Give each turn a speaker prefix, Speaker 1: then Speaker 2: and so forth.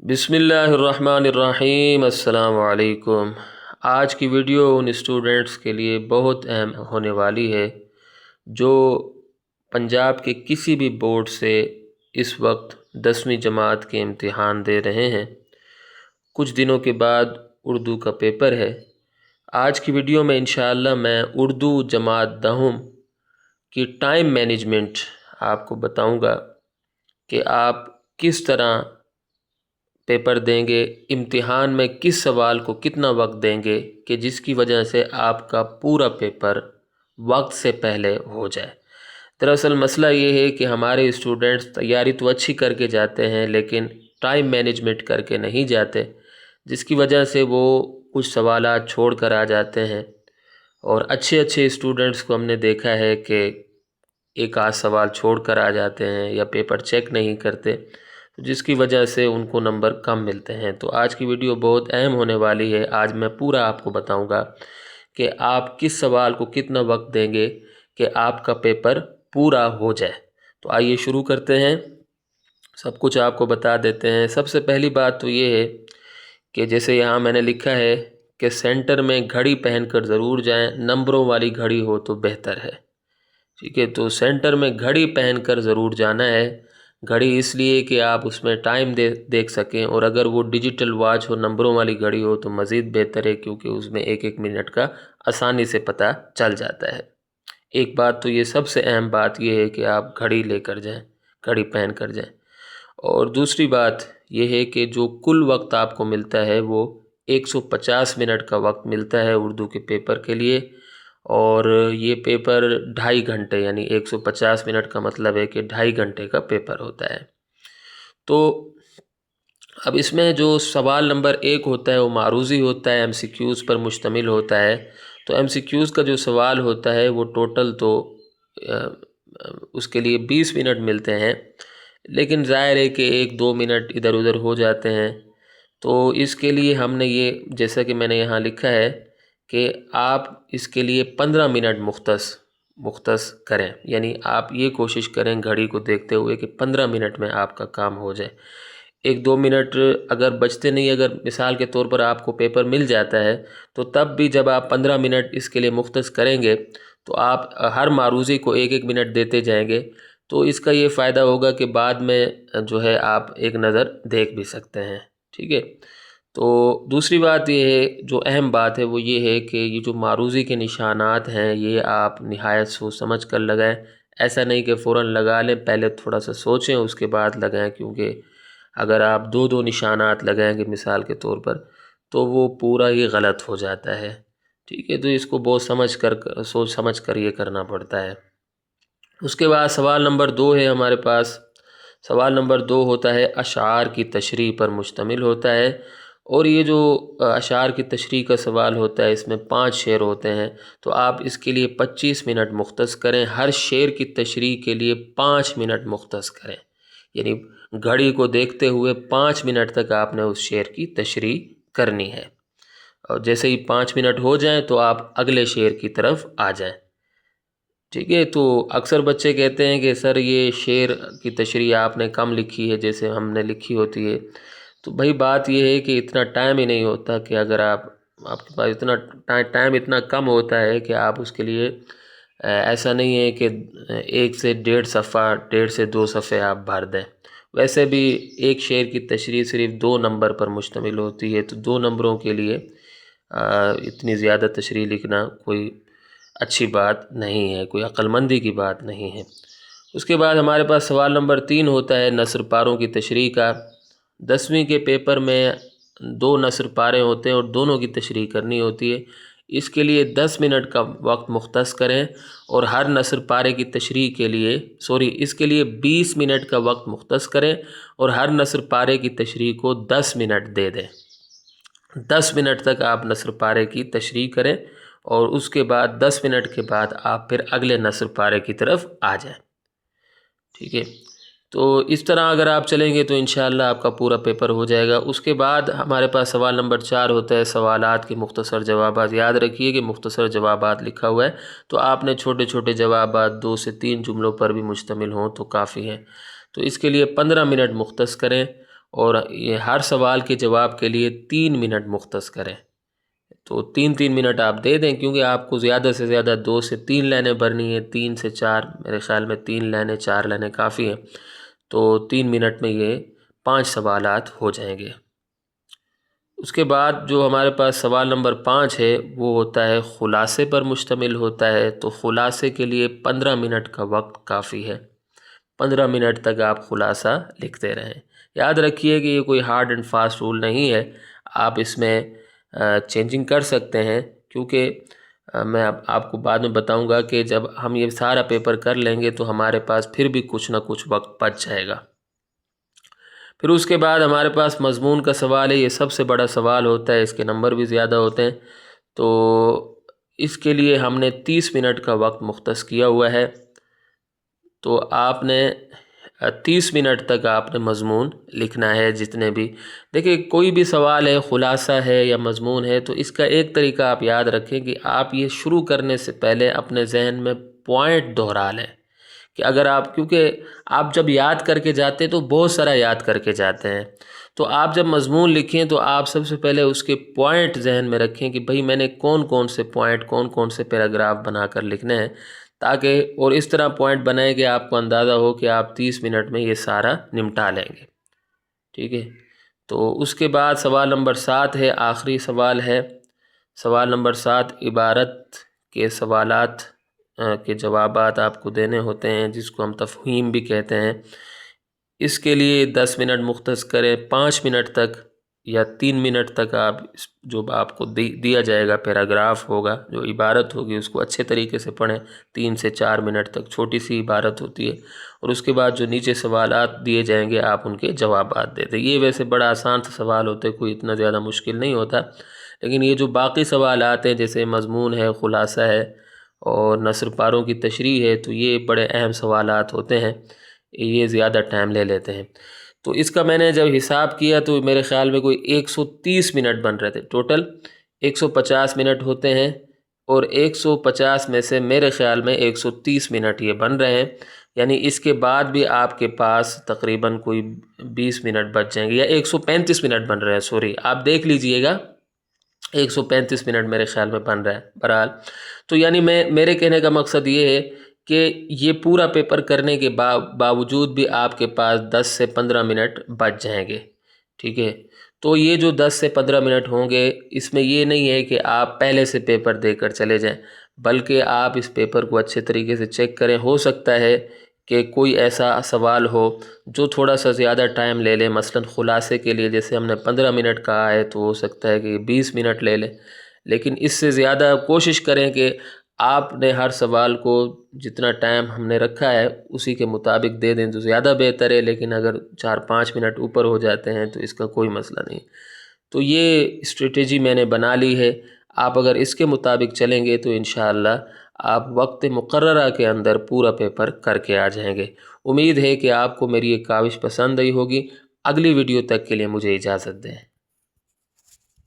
Speaker 1: बिस्मिल्लाहिर्रहमानिर्रहीम। अस्सलाम वालेकुम। आज की वीडियो उन स्टूडेंट्स के लिए बहुत अहम होने वाली है जो पंजाब के किसी भी बोर्ड से इस वक्त 10वीं जमात के इम्तिहान दे रहे हैं। कुछ दिनों के बाद उर्दू का पेपर है। आज की वीडियो में इंशाअल्लाह मैं उर्दू जमात दहम की टाइम मैनेजमेंट आपको बताऊंगा कि आप किस तरह पेपर देंगे, इम्तिहान में किस सवाल को कितना वक्त देंगे कि जिसकी वजह से आपका पूरा पेपर वक्त से पहले हो जाए। दरअसल मसला ये है कि हमारे स्टूडेंट्स तैयारी तो अच्छी करके जाते हैं लेकिन टाइम मैनेजमेंट करके नहीं जाते, जिसकी वजह से वो कुछ सवालात छोड़ कर आ जाते हैं। और अच्छे स्टूडेंट्स को हमने देखा है कि एक आध सवाल छोड़ कर आ जाते हैं या पेपर चेक नहीं करते, तो जिसकी वजह से उनको नंबर कम मिलते हैं। तो आज की वीडियो बहुत अहम होने वाली है। आज मैं पूरा आपको बताऊंगा कि आप किस सवाल को कितना वक्त देंगे कि आपका पेपर पूरा हो जाए। तो आइए शुरू करते हैं, सब कुछ आपको बता देते हैं। सबसे पहली बात तो ये है कि जैसे यहाँ मैंने लिखा है कि सेंटर में घड़ी पहनकर ज़रूर जाएं, नंबरों वाली घड़ी हो तो बेहतर है। ठीक है, तो सेंटर में घड़ी पहनकर ज़रूर जाना है। घड़ी इसलिए कि आप उसमें टाइम देख सकें, और अगर वो डिजिटल वॉच हो, नंबरों वाली घड़ी हो तो मज़ीद बेहतर है, क्योंकि उसमें एक एक मिनट का आसानी से पता चल जाता है। एक बात तो ये सबसे अहम बात ये है कि आप घड़ी लेकर जाएं, घड़ी पहन कर जाएं। और दूसरी बात ये है कि जो कुल वक्त आपको मिलता है वो 150 मिनट का वक्त मिलता है उर्दू के पेपर के लिए। और ये पेपर 2.5 घंटे, यानी 150 मिनट का मतलब है कि 2.5 घंटे का पेपर होता है। तो अब इसमें जो सवाल नंबर 1 होता है वो मारूज़ी होता है, MCQs पर मुश्तमिल होता है। तो MCQs का जो सवाल होता है वो टोटल तो उसके लिए 20 मिनट मिलते हैं, लेकिन ज़ाहिर है कि 1-2 मिनट इधर उधर हो जाते हैं। तो इसके लिए हमने ये, जैसा कि मैंने यहाँ लिखा है कि आप इसके लिए 15 मिनट मुख्तस करें, यानी आप ये कोशिश करें घड़ी को देखते हुए कि 15 मिनट में आपका काम हो जाए। 1-2 मिनट अगर बचते नहीं, अगर मिसाल के तौर पर आपको पेपर मिल जाता है, तो तब भी जब आप 15 मिनट इसके लिए मुख्तस करेंगे तो आप हर मारूज़ी को 1-1 मिनट देते जाएंगे। तो इसका ये फ़ायदा होगा कि बाद में जो है आप एक नज़र देख भी सकते हैं। ठीक है, तो दूसरी बात ये है, जो अहम बात है वो ये है कि ये जो मारूज़ी के निशानात हैं ये आप निहायत सोच समझ कर लगाएं। ऐसा नहीं कि फ़ौरन लगा लें, पहले थोड़ा सा सोचें उसके बाद लगाएं, क्योंकि अगर आप 2-2 निशानात लगाएंगे मिसाल के तौर पर तो वो पूरा ही गलत हो जाता है। ठीक है, तो इसको बहुत सोच समझ कर ये करना पड़ता है। उसके बाद सवाल नंबर 2 है हमारे पास। सवाल नंबर 2 होता है अशार की तशरीह पर मुश्तमिल होता है। और ये जो अशार की तशरीह का सवाल होता है इसमें 5 शेर होते हैं। तो आप इसके लिए 25 मिनट मुख्तस करें, हर शेर की तशरीह के लिए 5 मिनट मुख्तस करें, यानी घड़ी को देखते हुए 5 मिनट तक आपने उस शेर की तशरीह करनी है। और जैसे ही 5 मिनट हो जाएं तो आप अगले शेर की तरफ आ जाएं। ठीक है, तो अक्सर बच्चे कहते हैं कि सर ये शेर की तशरीह आपने कम लिखी है जैसे हमने लिखी होती है। तो भाई बात ये है कि इतना टाइम ही नहीं होता कि अगर आपके पास इतना टाइम इतना कम होता है कि आप उसके लिए ऐसा नहीं है कि 1 से 1.5 सफ़ा, 1.5 से 2 सफ़े आप भर दें। वैसे भी एक शेर की तशरीह सिर्फ 2 नंबर पर मुश्तमिल होती है, तो 2 नंबरों के लिए इतनी ज़्यादा तशरीह लिखना कोई अच्छी बात नहीं है, कोई अक्लमंदी की बात नहीं है। उसके बाद हमारे पास सवाल नंबर 3 होता है नस्र पारों की तशरीह का। 10वीं के पेपर में 2 नस्र पारे होते हैं और दोनों की तशरीह करनी होती है। इसके लिए 10 मिनट का वक्त मुख्तस करें और हर नस्र पारे की तशरीह के लिए इसके लिए 20 मिनट का वक्त मुख्तस करें और हर नस्र पारे की तशरीह को 10 मिनट दे दें। 10 मिनट तक आप नस्र पारे की तशरीह करें और उसके बाद 10 मिनट के बाद आप फिर अगले नस्र पारे की तरफ आ जाएं। ठीक है, तो इस तरह अगर आप चलेंगे तो इंशाअल्लाह आपका पूरा पेपर हो जाएगा। उसके बाद हमारे पास सवाल नंबर 4 होता है सवालात के मुख्तसर जवाबात। याद रखिए कि मुख्तसर जवाबात लिखा हुआ है, तो आपने छोटे छोटे जवाबात 2 से 3 जुमलों पर भी मुश्तमिल हों तो काफ़ी हैं। तो इसके लिए 15 मिनट मुख्तस करें اور یہ ہر سوال کے جواب کے لیے 3 منٹ مختص کریں۔ تو 3 منٹ آپ دے دیں، کیونکہ آپ کو زیادہ سے زیادہ 2 سے 3 لائنیں بھرنی ہیں، 3 سے 4، میرے خیال میں 3 لائنیں 4 لائنیں کافی ہیں۔ تو 3 منٹ میں یہ 5 سوالات ہو جائیں گے۔ اس کے بعد جو ہمارے پاس سوال نمبر 5 ہے وہ ہوتا ہے خلاصے پر مشتمل ہوتا ہے۔ تو خلاصے کے لیے 15 منٹ کا وقت کافی ہے، 15 منٹ تک آپ خلاصہ لکھتے رہیں۔ یاد رکھیے کہ یہ کوئی ہارڈ اینڈ فاسٹ رول نہیں ہے، آپ اس میں چینجنگ کر سکتے ہیں، کیونکہ میں آپ کو بعد میں بتاؤں گا کہ جب ہم یہ سارا پیپر کر لیں گے تو ہمارے پاس پھر بھی کچھ نہ کچھ وقت بچ جائے گا۔ پھر اس کے بعد ہمارے پاس مضمون کا سوال ہے، یہ سب سے بڑا سوال ہوتا ہے، اس کے نمبر بھی زیادہ ہوتے ہیں۔ تو اس کے لیے ہم نے 30 منٹ کا وقت مختص کیا ہوا ہے۔ تو آپ نے 30 منٹ تک آپ نے مضمون لکھنا ہے، جتنے بھی دیکھیں کوئی بھی سوال ہے، خلاصہ ہے یا مضمون ہے، تو اس کا ایک طریقہ آپ یاد رکھیں کہ آپ یہ شروع کرنے سے پہلے اپنے ذہن میں پوائنٹ دہرا لیں، کہ اگر آپ، کیونکہ آپ جب یاد کر کے جاتے ہیں تو بہت سارا یاد کر کے جاتے ہیں، تو آپ جب مضمون لکھیں تو آپ سب سے پہلے اس کے پوائنٹ ذہن میں رکھیں کہ بھئی میں نے کون کون سے پوائنٹ، کون کون سے پیراگراف بنا کر لکھنے ہیں، تاکہ اور اس طرح پوائنٹ بنائیں کہ آپ کو اندازہ ہو کہ آپ 30 منٹ میں یہ سارا نمٹا لیں گے۔ ٹھیک ہے، تو اس کے بعد سوال نمبر 7 ہے، آخری سوال ہے۔ سوال نمبر 7 عبارت کے سوالات کے جوابات آپ کو دینے ہوتے ہیں، جس کو ہم تفہیم بھی کہتے ہیں۔ اس کے لیے 10 منٹ مختص کریں، 5 منٹ تک یا 3 منٹ تک آپ جو آپ کو دیا جائے گا پیراگراف ہوگا، جو عبارت ہوگی، اس کو اچھے طریقے سے پڑھیں۔ 3 سے 4 منٹ تک چھوٹی سی عبارت ہوتی ہے، اور اس کے بعد جو نیچے سوالات دیے جائیں گے آپ ان کے جوابات دے دیں۔ یہ ویسے بڑا آسان سا سوال ہوتے، کوئی اتنا زیادہ مشکل نہیں ہوتا، لیکن یہ جو باقی سوالات ہیں جیسے مضمون ہے، خلاصہ ہے اور نثر پاروں کی تشریح ہے، تو یہ بڑے اہم سوالات ہوتے ہیں، یہ زیادہ ٹائم لے لیتے ہیں۔ تو اس کا میں نے جب حساب کیا تو میرے خیال میں کوئی 130 منٹ بن رہے تھے، ٹوٹل 150 منٹ ہوتے ہیں، اور 150 میں سے میرے خیال میں 130 منٹ یہ بن رہے ہیں، یعنی اس کے بعد بھی آپ کے پاس تقریباً کوئی 20 منٹ بچ جائیں گے، یا 135 منٹ بن رہے ہیں، سوری آپ دیکھ لیجئے گا، 135 منٹ میرے خیال میں بن رہا ہے بہرحال۔ تو یعنی میرے کہنے کا مقصد یہ ہے کہ یہ پورا پیپر کرنے کے باوجود بھی آپ کے پاس 10 سے 15 منٹ بچ جائیں گے۔ ٹھیک ہے، تو یہ جو 10 سے 15 منٹ ہوں گے، اس میں یہ نہیں ہے کہ آپ پہلے سے پیپر دے کر چلے جائیں، بلکہ آپ اس پیپر کو اچھے طریقے سے چیک کریں۔ ہو سکتا ہے کہ کوئی ایسا سوال ہو جو تھوڑا سا زیادہ ٹائم لے لے، مثلا خلاصے کے لیے جیسے ہم نے 15 منٹ کہا ہے تو ہو سکتا ہے کہ 20 منٹ لے لے، لیکن اس سے زیادہ کوشش کریں کہ آپ نے ہر سوال کو جتنا ٹائم ہم نے رکھا ہے اسی کے مطابق دے دیں تو زیادہ بہتر ہے، لیکن اگر 4-5 منٹ اوپر ہو جاتے ہیں تو اس کا کوئی مسئلہ نہیں۔ تو یہ اسٹریٹجی میں نے بنا لی ہے، آپ اگر اس کے مطابق چلیں گے تو انشاءاللہ آپ وقت مقررہ کے اندر پورا پیپر کر کے آ جائیں گے۔ امید ہے کہ آپ کو میری یہ کاوش پسند آئی ہوگی۔ اگلی ویڈیو تک کے لیے مجھے اجازت دیں۔